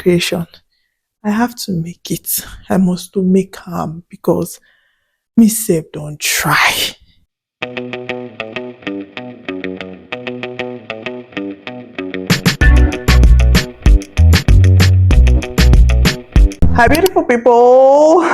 creation. I have to make it. I must to make am because me sef don try. Hi beautiful people,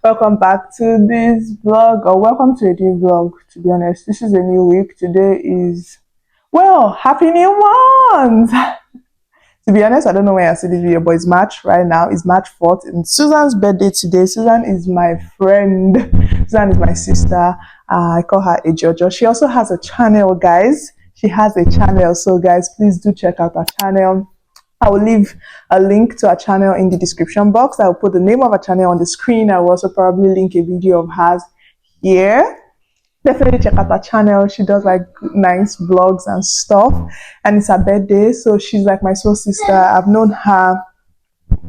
welcome back to this vlog, or welcome to a new vlog. To be honest, this is a new week. Today is, well, happy new month. To be honest, I don't know when I see this video, but it's March right now. It's March 4th and Susan's birthday today. Susan is my friend. Susan is my sister. I call her a Jojo. She also has a channel, guys. She has a channel, so guys, please do check out her channel. I will leave a link to her channel in the description box. I will put the name of her channel on the screen. I will also probably link a video of hers here. Definitely check out her channel. She does like nice vlogs and stuff, and it's her birthday, so she's like my soul sister. I've known her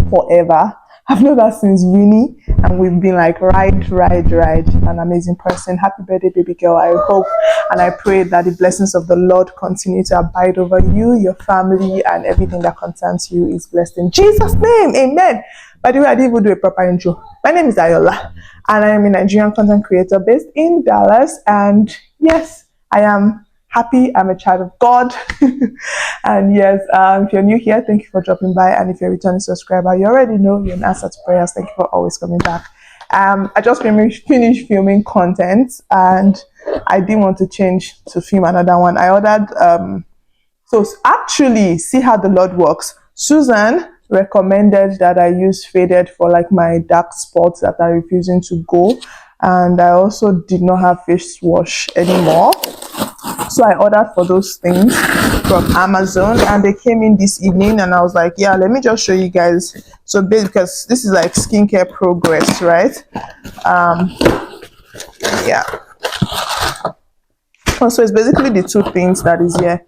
forever. I've known her since uni, and we've been like ride. An amazing person. Happy birthday, baby girl. I hope and I pray that the blessings of the Lord continue to abide over you, your family, and everything that concerns you is blessed in Jesus' name. Amen. By the way, I didn't even do a proper intro. My name is Ayoola, and I am a Nigerian content creator based in Dallas. And yes, I am happy. I'm a child of God. And yes, if you're new here, thank you for dropping by. And if you're a returning subscriber, you already know you're an answer to prayers. Thank you for always coming back. I just finished filming content, and I didn't want to change to film another one. I ordered, so actually, see how the Lord works. Susan recommended that I use faded for like my dark spots that are refusing to go. And I also did not have face wash anymore. So I ordered for those things from Amazon, and they came in this evening, and I was like, yeah, let me just show you guys. So because this is like skincare progress, right? Yeah. So it's basically the two things that is here.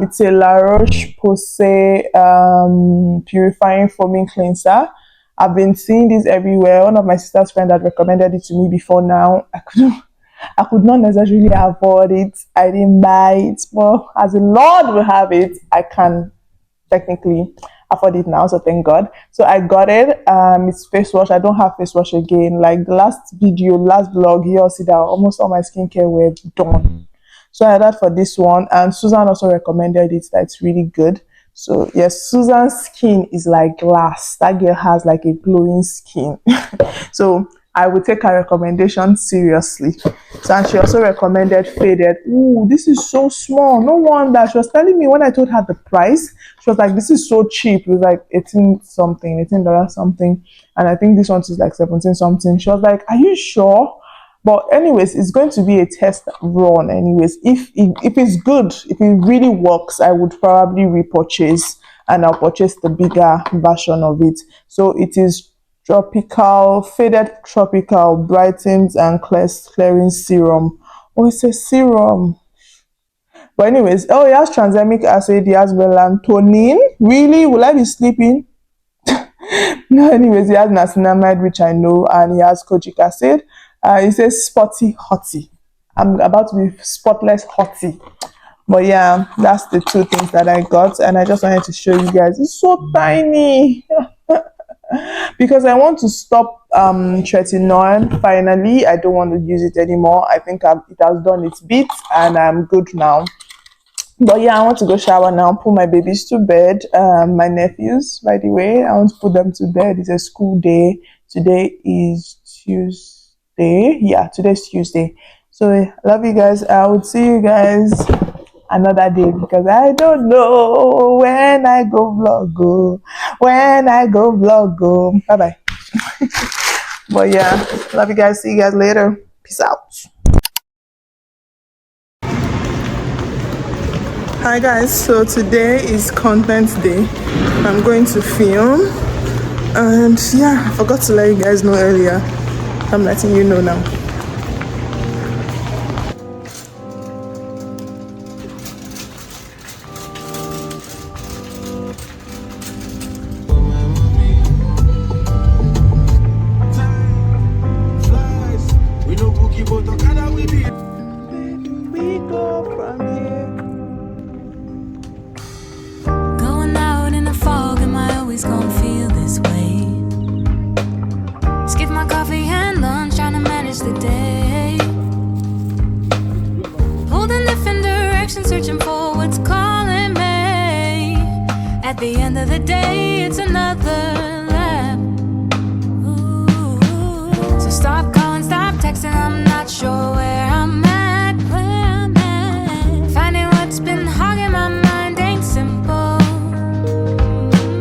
It's a La Roche-Posay purifying foaming cleanser. I've been seeing this everywhere. One of my sister's friends had recommended it to me before now. I could not necessarily afford it. I didn't buy it, but as the Lord will have it, I can technically afford it now, so thank God. So I got it. It's face wash. I don't have face wash again. Like the last vlog, you'll see that almost all my skincare were done. So I ordered for this one, and Susan also recommended it, that it's really good. So yes, Susan's skin is like glass. That girl has like a glowing skin. So I would take her recommendation seriously. So, and she also recommended faded. Ooh, this is so small. No wonder. She was telling me when I told her the price, she was like, this is so cheap. It was like $18 something. And I think this one is like 17 something. She was like, are you sure? But anyways, it's going to be a test run anyways. If it's good, if it really works, I would probably repurchase, and I'll purchase the bigger version of it. So it is faded tropical brightens and clearing serum. Oh, it's a serum. But anyways, oh, it has tranexamic acid, it has melatonin. Really? Will I be sleeping? No, anyways, it has niacinamide, which I know, and it has kojic acid. It says spotty hottie. I'm about to be spotless hottie. But yeah, that's the two things that I got, and I just wanted to show you guys. It's so tiny. Because I want to stop tretinoin. Finally, I don't want to use it anymore. I think it has done its bit, and I'm good now. But yeah, I want to go shower now, put my babies to bed. My nephews, by the way, I want to put them to bed. It's a school day. Today is Tuesday. Yeah, today's Tuesday. So I love you guys. I will see you guys another day, because I don't know when I go vlog. Bye bye. But yeah, love you guys. See you guys later. Peace out. Hi guys, so today is content day. I'm going to film, and yeah, I forgot to let you guys know earlier. I'm letting you know now. Going out in the fog, am I always gonna At the end of the day, it's another lap. Ooh. So stop calling, stop texting. I'm not sure where I'm at. Finding what's been hogging my mind ain't simple.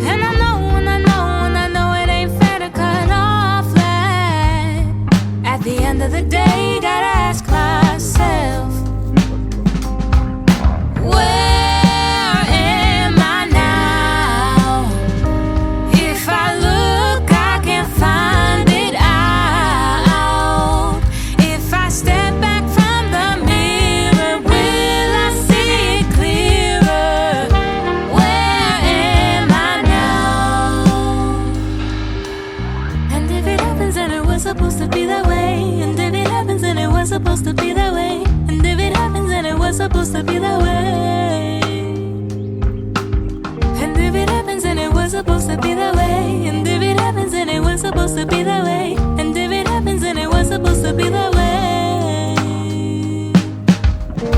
And I know it ain't fair to cut off that. At the end of the day, gotta ask myself, where am I now? If I look, I can find it out. If I step back from the mirror, will I see it clearer? Where am I now? And if it happens and it was supposed to be that way, and if it happens and it was supposed to be that way, and if it happens and it was supposed to be that way, and if it happens and it was supposed to be that way, and if it happens and it was supposed to be that way, and if it happens and it was supposed to be that way.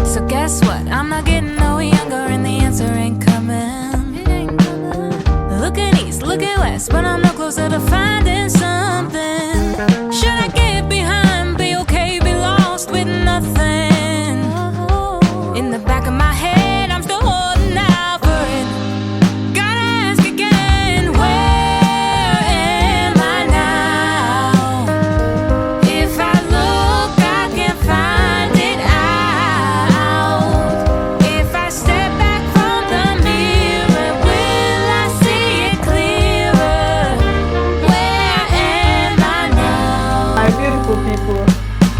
So guess what? I'm not getting no younger and the answer ain't coming. It ain't coming. Looking east, looking west, but I'm no closer to finding something. Should I get behind, be okay, be lost with nothing? In the back of my head, I'm still holding out for it. Gotta ask again, where am I now? If I look, I can find it out. If I step back from the mirror, will I see it clearer? Where am I now? Hi, beautiful people.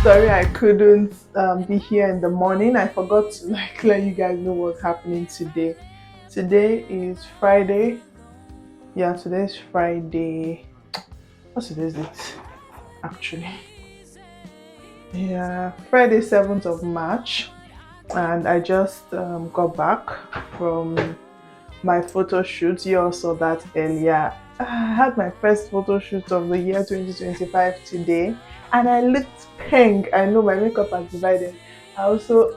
Sorry I couldn't be here in the morning. I forgot to let you guys know what's happening today. Today is Friday. Yeah, today is Friday. What's today's date? Actually, yeah, Friday 7th of March, and I just got back from my photo shoot. You all saw that earlier. I had my first photo shoot of the year 2025 today, and I looked pink. I know my makeup has divided. I also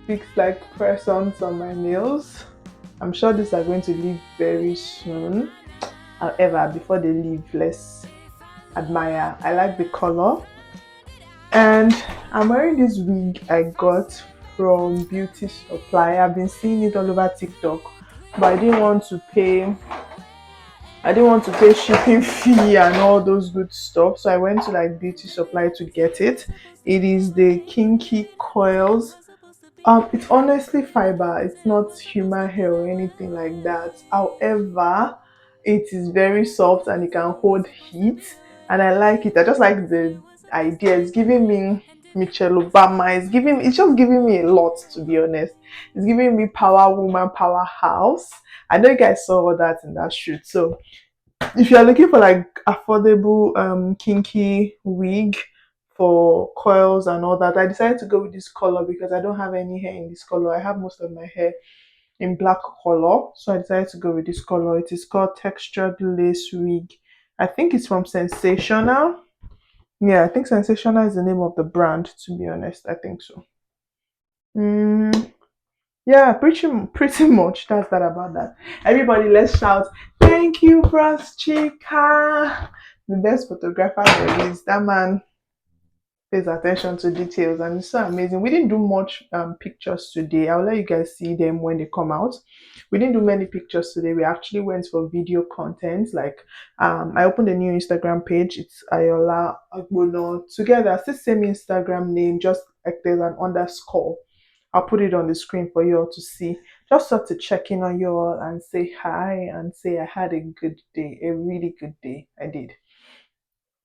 fixed like press-ons on my nails. I'm sure these are going to leave very soon. However, before they leave, let's admire. I like the color, and I'm wearing this wig I got from Beauty Supply. I've been seeing it all over TikTok, but I didn't want to pay shipping fee and all those good stuff, so I went to like Beauty Supply to get it. It is the kinky coils. It's honestly fiber, it's not human hair or anything like that. However, it is very soft and it can hold heat, and I like it. I just like the idea. It's giving me Michelle Obama. It's just giving me a lot, to be honest. It's giving me power woman, powerhouse. I know you guys saw all that in that shoot. So if you're looking for like affordable kinky wig for coils and all that, I decided to go with this color because I don't have any hair in this color. I have most of my hair in black color, so I decided to go with this color. It is called textured lace wig. I think it's from Sensational. Yeah, I think Sensational is the name of the brand, to be honest. I think so. Mm, yeah, pretty much. That's that about that. Everybody, let's shout! Thank you, Bros Chica, the best photographer there is. That man pays attention to details, and it's so amazing. We didn't do much pictures today. I'll let you guys see them when they come out. We didn't do many pictures today. We actually went for video content. Like I opened a new Instagram page. It's Ayoola Agbona. Together, it's the same Instagram name, just like there's an underscore. I'll put it on the screen for you all to see. Just sort to check in on you all and say hi and say I had a good day, a really good day. I did.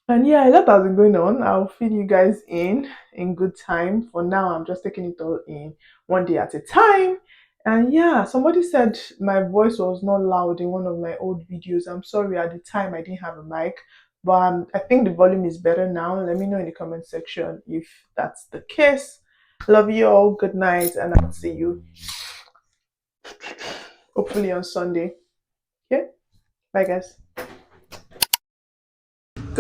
And yeah, a lot has been going on. I'll fill you guys in good time. For now, I'm just taking it all in one day at a time. And yeah, somebody said my voice was not loud in one of my old videos. I'm sorry, at the time I didn't have a mic, but I think the volume is better now. Let me know in the comment section if that's the case. Love you all. Good night, and I'll see you hopefully on Sunday. Okay, bye guys.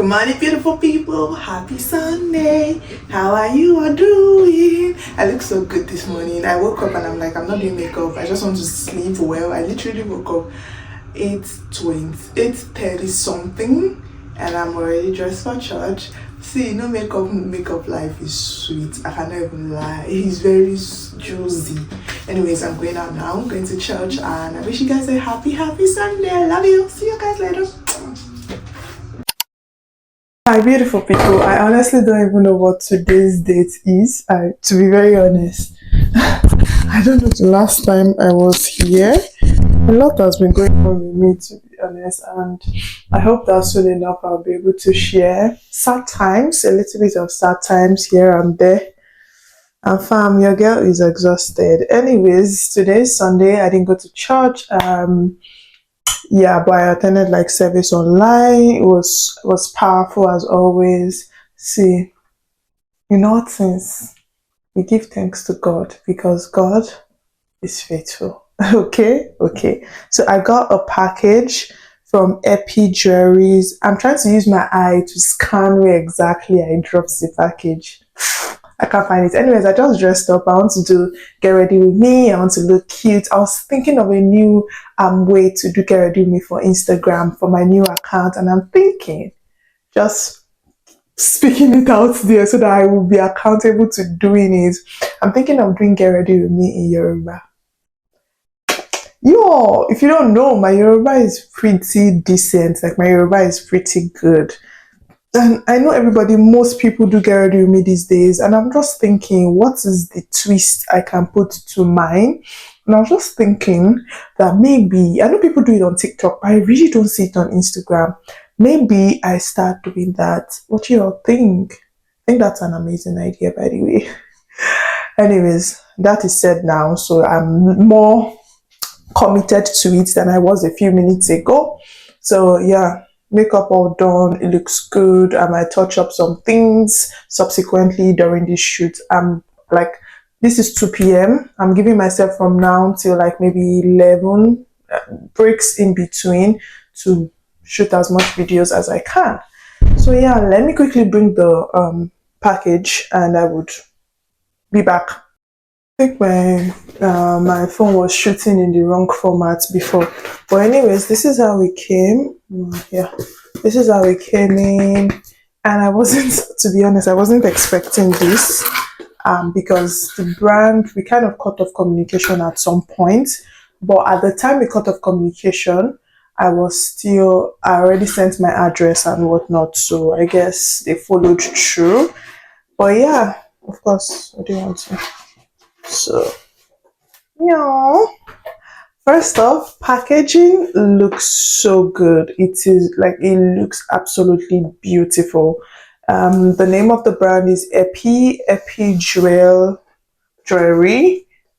Good morning, beautiful people. Happy Sunday. How are you all doing? I look so good this morning. I woke up and I'm like, I'm not doing makeup. I just want to sleep well. I literally woke up 8:30 something, and I'm already dressed for church. See, no makeup life is sweet. I cannot even lie. It's very juicy. Anyways, I'm going out now. I'm going to church, and I wish you guys a happy Sunday. I love you. See you guys later. Hi, beautiful people. I honestly don't even know what today's date is. To be very honest, I don't know the last time I was here. A lot has been going on with me, to be honest, and I hope that soon enough I'll be able to share sad times, a little bit of sad times here and there. And fam, your girl is exhausted. Anyways, today's Sunday. I didn't go to church. Yeah, but I attended like service online. It was powerful as always. See, in all things, we give thanks to God because God is faithful. Okay. So I got a package from Epi Jewelries. I'm trying to use my eye to scan where exactly I dropped the package. I can't find it. Anyways, I just dressed up. I want to get ready with me. I want to look cute. I was thinking of a new way to do get ready with me for Instagram for my new account, and I'm thinking just speaking it out there so that I will be accountable to doing it. I'm thinking of doing get ready with me in Yoruba. Yo, if you don't know, my Yoruba is pretty decent. Like my Yoruba is pretty good. And I know most people do get ready with me these days, and I'm just thinking, what is the twist I can put to mine? And I was just thinking that maybe, I know people do it on TikTok, but I really don't see it on Instagram. Maybe I start doing that. What do you all think? I think that's an amazing idea, by the way. Anyways, that is said now, so I'm more committed to it than I was a few minutes ago. So yeah. Makeup all done, it looks good. I might touch up some things subsequently during this shoot. Like, this is 2 p.m. I'm giving myself from now till like maybe 11 breaks in between to shoot as much videos as I can. So yeah, let me quickly bring the package and I would be back. I think my phone was shooting in the wrong format before, but anyways, this is how we came. Yeah, this is how we came in, and I wasn't, to be honest, I wasn't expecting this because the brand, we kind of cut off communication at some point, but at the time we cut off communication, I already sent my address and whatnot, so I guess they followed through. But yeah, of course, I do want to. So, yeah. First off, packaging looks so good. It looks absolutely beautiful. The name of the brand is Epi Jewelry,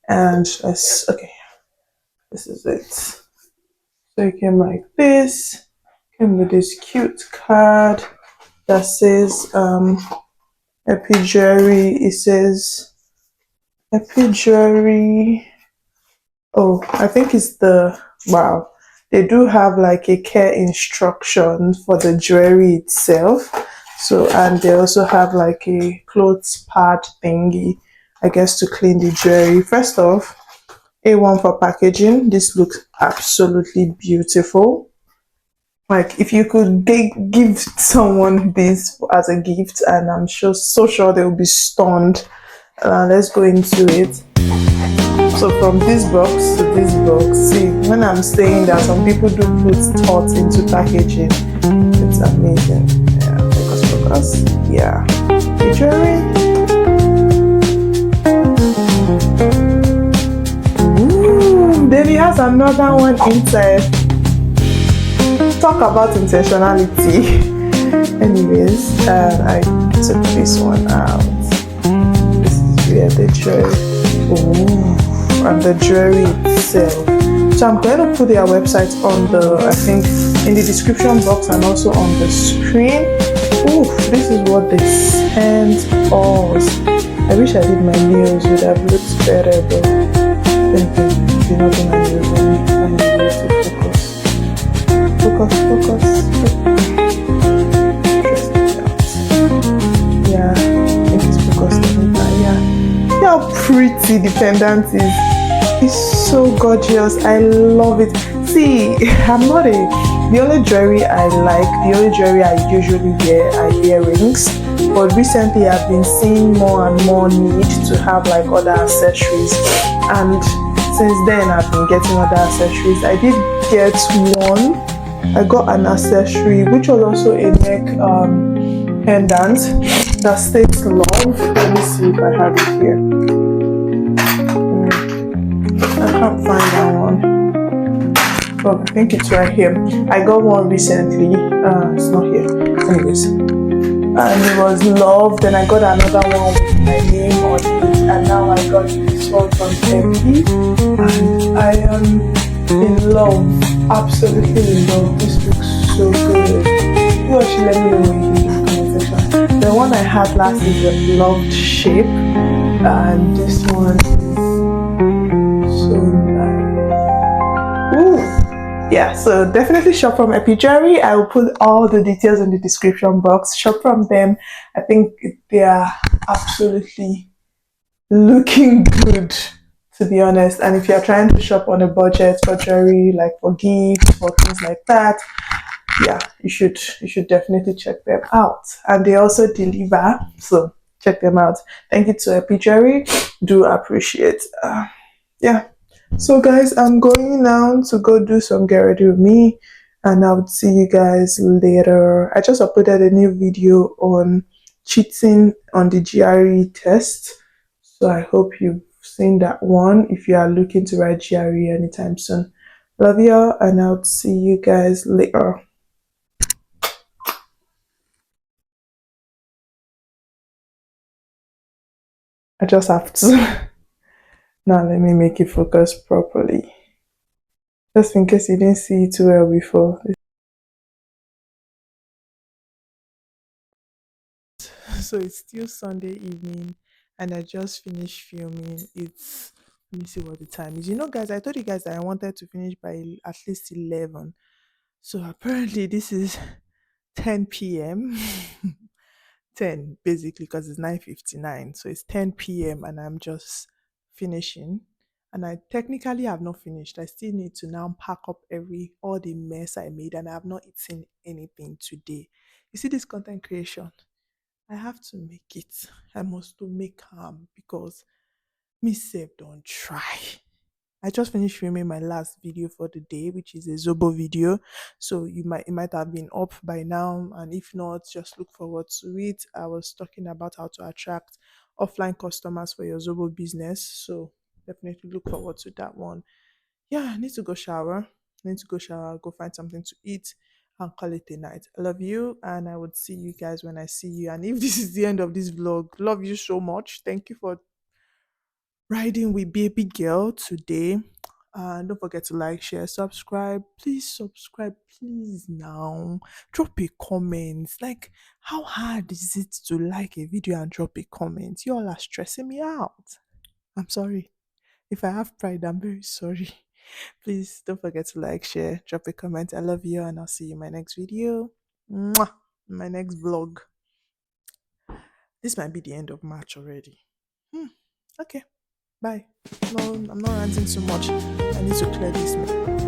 and this is it. So it came like this. Came with this cute card that says Epi Jewelry. It says Epi Jewelry. Oh, I think it's wow. They do have like a care instruction for the jewelry itself. So, and they also have like a clothes pad thingy, I guess, to clean the jewelry. First off, A1 for packaging. This looks absolutely beautiful. Like, if you could give someone this as a gift, and I'm so sure they will be stunned. Let's go into it. So from this box to this box, see, when I'm saying that some people do put thought into packaging, it's amazing. Yeah, focus. Yeah, the jewelry. Ooh, Davey has another one inside. Talk about intentionality. Anyways, I took this one out. This is where the jewelry. Ooh. And the jewelry itself. So I'm going to put their website on I think in the description box and also on the screen. Ooh, this is what they sent us. I wish I did my nails, would have looked better, but you're not gonna use them. Focus. pretty the pendant is. It's so gorgeous. I love it. See, I'm not a. The only jewelry I like, the only jewelry I usually wear are earrings. But recently, I've been seeing more and more need to have like other accessories. And since then, I've been getting other accessories. I did get one. I got an accessory, which was also a neck pendant that states love. Let me see if I have it here. I can't find that one. Oh, I think it's right here. I got one recently. It's not here. Anyways. And it was love. Then I got another one with my name on it. And now I got this one from Tempe. And I am in love. Absolutely in love. This looks so good. You actually let me know what you think in the comment section. The one I had last is a loved shape. And this one is so nice. Ooh. Yeah, so definitely shop from Epijari. I will put all the details in the description box. Shop from them. I think they are absolutely looking good, to be honest. And if you're trying to shop on a budget for jewelry, like for gifts, for things like that, yeah, you should definitely check them out. And they also deliver, so check them out. Thank you to Epijari. Do appreciate. Yeah. So guys, I'm going now to go do some get ready with me, and I'll see you guys later. I just uploaded a new video on cheating on the GRE test, so I hope you've seen that one if you are looking to write GRE anytime soon. Love you, and I'll see you guys later. I just have to. Now let me make it focus properly, just in case you didn't see it too well before. So it's still Sunday evening, and I just finished filming. It's, let me see what the time is. You know, guys, I told you guys that I wanted to finish by at least 11. So apparently this is 10 p.m. 10 basically, because it's 9:59. So it's 10 p.m. and I'm just finishing. And I technically have not finished. I still need to now pack up all the mess I made, and I have not eaten anything today. You see this content creation? I have to make it. I must to make because me sef don't try. I just finished filming my last video for the day, which is a Zobo video. So it might have been up by now, and if not, just look forward to it. I was talking about how to attract offline customers for your Zobo business. So definitely look forward to that one. Yeah, I need to go shower. Go find something to eat and call it a night. I love you, and I would see you guys when I see you. And if this is the end of this vlog, love you so much. Thank you for riding with baby girl today. And don't forget to like, share, subscribe. Please subscribe, please now. Drop a comment. Like, how hard is it to like a video and drop a comment? You all are stressing me out. I'm sorry. If I have pride, I'm very sorry. Please don't forget to like, share, drop a comment. I love you, and I'll see you in my next video. Mwah! My next vlog. This might be the end of March already. Okay, bye. No, I'm not ranting so much. I need to clear this.